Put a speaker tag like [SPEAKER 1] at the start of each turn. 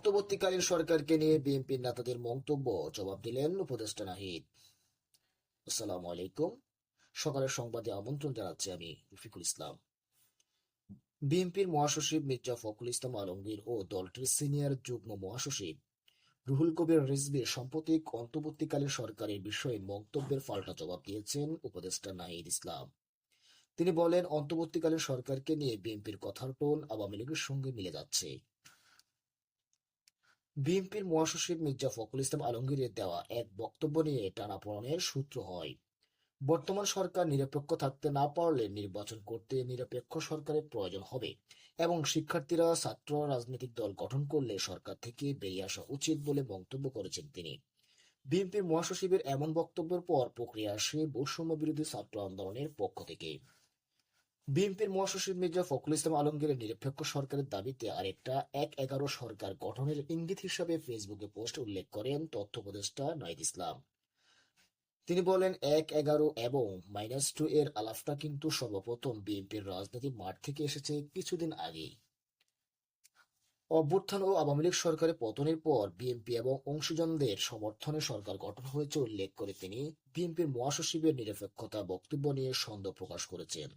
[SPEAKER 1] অন্তর্বর্তীকালীন সরকারকে নিয়ে বিএনপির নেতাদের মন্তব্য জবাব দিলেন উপদেষ্টা নাহিদ। আসসালামু আলাইকুম। সকালের সংবাদে আমন্ত্রণ জানাচ্ছি আমি রফিকুল ইসলাম। বিএনপির মহাসচিব মির্জা ফখরুল ইসলাম আলমগীর ও দলটির সিনিয়র যুগ্ম মহাসচিব রুহুল কবির রিজভী সাম্প্রতিক অন্তর্বর্তীকালীন সরকারের বিষয়ে মন্তব্যের পাল্টা জবাব দিয়েছেন উপদেষ্টা নাহিদ ইসলাম। তিনি বলেন, অন্তর্বর্তীকালীন সরকারকে নিয়ে বিএনপির কথার টোন আওয়ামী লীগের সঙ্গে মিলে যাচ্ছে। বিএনপির মহাসচিব মির্জা ফখরুল ইসলাম আলমগীরের দেওয়া এক বক্তব্য নিয়ে টানাপোড়েনের সূত্র হয়। বর্তমান সরকার নিরপেক্ষ থাকতে না পারলে নির্বাচন করতে নিরপেক্ষ সরকারের প্রয়োজন হবে এবং শিক্ষার্থীরা ছাত্র রাজনৈতিক দল গঠন করলে সরকার থেকে বেরিয়ে আসা উচিত বলে মন্তব্য করেছেন তিনি। বিএনপির মহাসচিবের এমন বক্তব্যের পর প্রক্রিয়া আসে বৈষম্য বিরোধী ছাত্র আন্দোলনের পক্ষ থেকে। বিএনপির মহাসচিব মির্জা ফখরুল ইসলাম আলমগীরের নিরপেক্ষ সরকারের দাবিতে আরেকটা ১/১১ সরকার গঠনের ইঙ্গিত হিসাবে ফেসবুকে পোস্ট উল্লেখ করেন তথ্য উপদেষ্টা নাহিদ ইসলাম। তিনি বলেন, ১/১১ এবং -2 এর আলাপটা কিন্তু সর্বপ্রথম বিএনপির রাজনৈতিক মাঠ থেকে এসেছে কিছুদিন আগেই। অভ্যুত্থান ও আওয়ামী লীগ সরকারের পতনের পর বিএনপি এবং অংশীজনদের সমর্থনে সরকার গঠন হয়েছে উল্লেখ করে তিনি বিএনপির মহাসচিবের নিরপেক্ষতা বক্তব্য নিয়ে সন্দেহ প্রকাশ করেছেন।